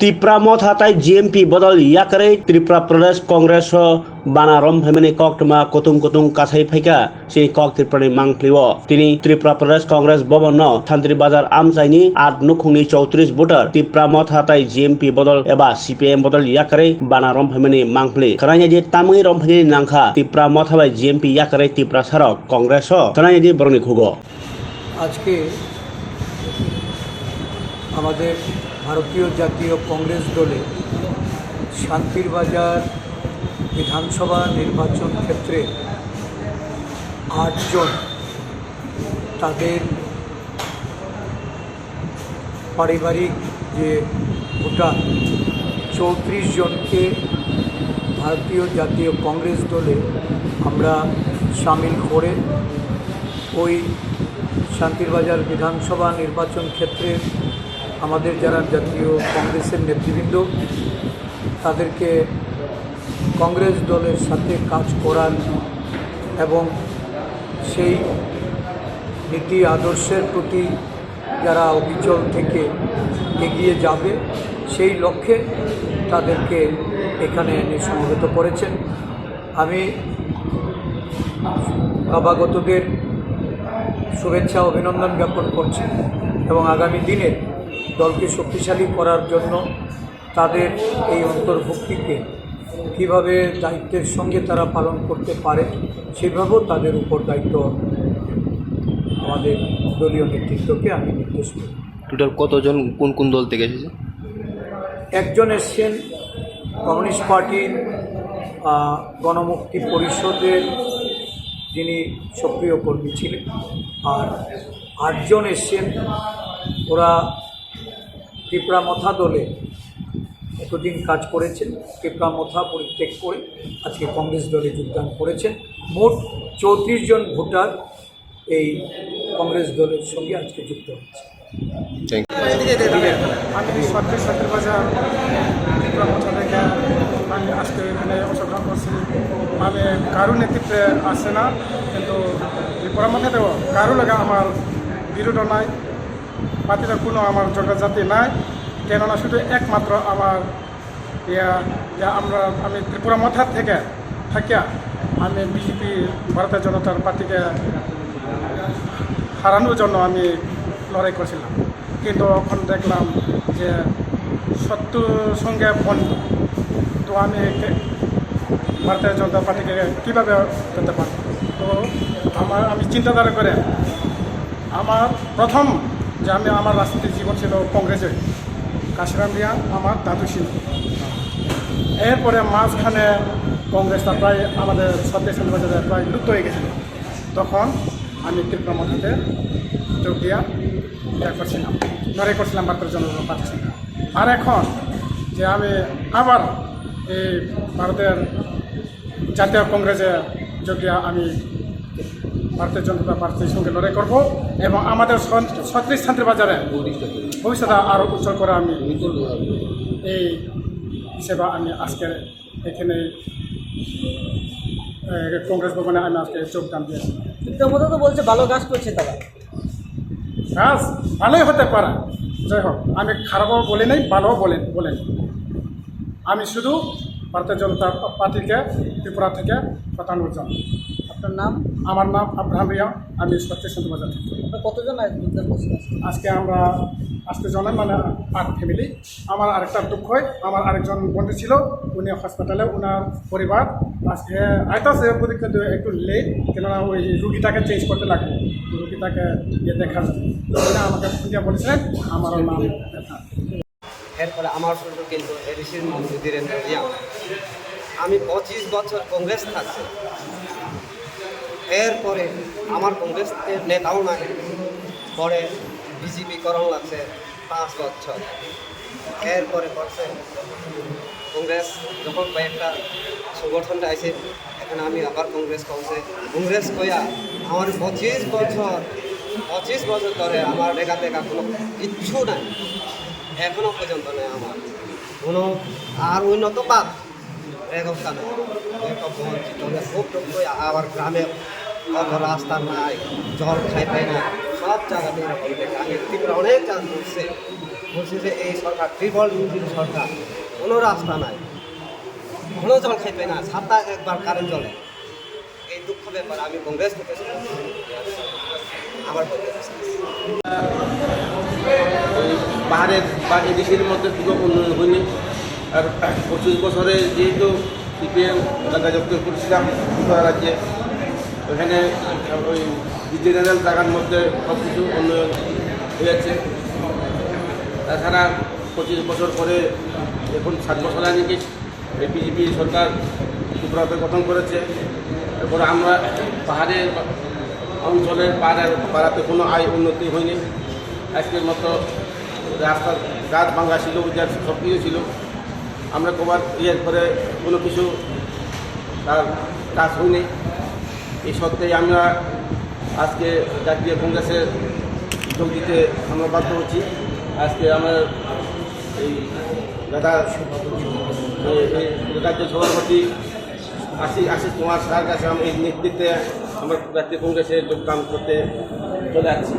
त्रिपुरा मत हाथाय जीएमपी बदल याकरे त्रिपुरा प्रदेश कांग्रेस बानारम हेमेनि कक्टमा कुतुं कुतुं काछाय फैका से कक त्रिपुरानि मांगफ्लिओ तिनि त्रिपुरा प्रदेश कांग्रेस भवन सान्त्रि बाजार आमचाइनि 8 नुखुंनि 34 भोटार त्रिपुरा मत हाथाय जीएमपी बदल एबा सीपीएम बदल याकरे बानारम हेमेनि मांगफ्लि खरायदि तामुइ रमफेनि नांखा त्रिपुरा मत हाथाय जीएमपी याकरे त्रिपुरा सारक कांग्रेस खरायदि बरनि खुगो আজকে আমাদের ভারতীয় জাতীয় কংগ্রেস দলে শান্তির বাজার বিধানসভা নির্বাচন ক্ষেত্রে 8 জন তাদের পারিবারিক যে ভোটার 34 জনকে ভারতীয় জাতীয় কংগ্রেস দলে আমরা সামিল করে ওই শান্তির বাজার বিধানসভা নির্বাচন ক্ষেত্রে আমাদের যারা জাতীয় কংগ্রেসের নেতৃবৃন্দ তাদেরকে কংগ্রেস দলের সাথে কাজ করার এবং সেই নীতি আদর্শের প্রতি যারা অবিচল থেকে এগিয়ে যাবে সেই লক্ষ্যে তাদেরকে এখানে এনে সমবেত করেছেন। আমি নবাগতদের শুভেচ্ছা অভিনন্দন জ্ঞাপন করছি এবং আগামী দিনে দলকে শক্তিশালী করার জন্য তাদের এই অন্তর্ভুক্তিকে কীভাবে দায়িত্বের সঙ্গে তারা পালন করতে পারে সেভাবেও তাদের উপর দায়িত্ব আমাদের দলীয় নেতৃত্বকে আমি নির্দেশ করি। টোটাল কতজন কোন কোন দল থেকে এসেছে? একজন এসছেন কমিউনিস্ট পার্টির গণমুক্তি পরিষদের যিনি সক্রিয় কর্মী ছিলেন, আর 8 জন এসছেন ওরা ত্রিপুরা মথা দলে এতদিন কাজ করেছেন, ত্রিপুরা মথা পরিত্যাগ করে আজকে কংগ্রেস দলে যোগদান করেছেন। মোট 34 জন ভোটার এই কংগ্রেস দলের সঙ্গে আজকে যুক্ত হচ্ছে। আমি শান্তির বাজার ত্রিপুরা মথা থেকে আমি আজকে এখানে অংশগ্রহণ করছি। আমি কারো নেতৃত্বে আসছে না, কিন্তু ত্রিপুরা মথাতেও কারো লাগে আমার বিরোধ নাই, পার্টিতে কোনো আমার জনজাতি নাই, কেননা শুধু একমাত্র আমার আমি ত্রিপুরা মথার থেকে থাকিয়া আমি বিজেপি ভারতীয় জনতা পার্টিকে হারানোর জন্য আমি লড়াই করছিলাম, কিন্তু এখন দেখলাম যে শত্রুর সঙ্গে বন্ধ, তো আমি ভারতীয় জনতা পার্টিকে কীভাবে করতে পারব? তো আমি চিন্তাধারা করে আমার প্রথম যে আমার রাজনীতির জীবন ছিল কংগ্রেসে, কাশিরাম রিয়া আমার দাদু ছিল। এরপরে মাঝখানে কংগ্রেসটা প্রায় আমাদের শান্তির বাজারে প্রায় লুপ্ত হয়ে গেছিল, তখন আমি ত্রিপুরা মথাতে যোগ দিয়া লড়াই করছিলাম ভারতের জনতা পার্টির সঙ্গে। আর এখন যে আমি আবার এই ভারতের জাতীয় কংগ্রেসে যোগ দিয়া আমি ভারতীয় জনতা পার্টির সঙ্গে লড়াই করব এবং আমাদের শান্তির বাজারে ভবিষ্যতে আরও উজ্জ্বল করে আমি এই হিসেবে আমি আজকে এখানে কংগ্রেস ভবনে আমি আজকে যোগদান দিয়েছি। মতো তো বলছে ভালো কাজ করছে, তারা কাজ ভালোই হতে পারে, যাই হোক আমি খারাপও বলি নাই, ভালোও বলেন। আমি শুধু ভারতীয় জনতা পার্টিকে ত্রিপুরা থেকে পাঠানোর জন্য। আপনার নাম? আমার নাম আব্রাহাম রিয়া, আমি শান্তির বাজার থেকে। কতজন আজকে আমরা 8 জনের মানে 8 ফ্যামিলি। আমার আরেকটা দুঃখ হয়, আমার আরেকজন বন্ধু ছিল, উনি হসপিটালে, ওনার পরিবার আজকে আইতাছে কিন্তু একটু লেট, কেননা ওই রুগীটাকে চেঞ্জ করতে লাগে, রুগীটাকে দেখার জন্য আমাকে শুনিয়া বলেছেন আমার নাম। এরপরে আমার শুরু কিন্তু এডিসির মন্ত্রী ধীরেন্দ্র রিয়া। আমি 25 বছর কংগ্রেস থাকছি, এরপরে আমার কংগ্রেসের নেতাও নাই, পরে বিজেপি করণ লাগছে 5 বছর। এরপরে করছে কংগ্রেস, যখন কয়েকটা সংগঠনটা আছে এখানে আমি আবার কংগ্রেস কইয়া আমার 25 বছর ধরে আমার দেখা কোনো কিচ্ছু নাই, এখনও পর্যন্ত নেই আমার কোনো আর উন্নত বাদ ব্যবস্থা নেই, বঞ্চিত খুব আবার গ্রামে অত রাস্তা নাই, জল খাই পাই না, সব জায়গাতে এরকম দেখে আমি ত্রিপুরা অনেক চান্স করছে, বলছি যে এই সরকার ট্রিপল ইঞ্জিন সরকার, কোনো রাস্তা নাই, কোনো জল খাইবে না, সপ্তাহে একবার কারেন্ট জ্বলে। এই দুঃখ ব্যাপার আমি কংগ্রেস থেকে আমার পাহাড়ের বা এদিকের মধ্যে কোনো উন্নয়ন হয়নি। আর 25 বছরে যেহেতু সিপিএম যোগাযোগ করেছিলাম ত্রিপুরা রাজ্যে, ওখানে ওই জেনারেল জায়গার মধ্যে সব কিছু উন্নয়ন হয়েছে। তাছাড়া 25 বছর পরে এখন 7 বছর আগে এই বিজেপি সরকার ত্রিপুরাতে গঠন করেছে। এরপরে আমরা পাহাড়ের অঞ্চলের পাড়াতে কোনো আয় উন্নতি হয়নি। আজকের মতো রাস্তার গাছ ভাঙা ছিল, ওইটার সব কিছু ছিল। আমরা কবার ইয়ের পরে কোনো কিছু তার কাজ হয়নি। এই সত্ত্বেই আমরা আজকে জাতীয় কংগ্রেসে যোগ দিতে আমরা বাধ্য হচ্ছি। আজকে আমার এই দাদা রাজ্য সভাপতি আশিস কুমার স্যার কাছে আমি এই নেতৃত্বে আমরা জাতীয় কংগ্রেসে যোগদান করতে চলে আসছি।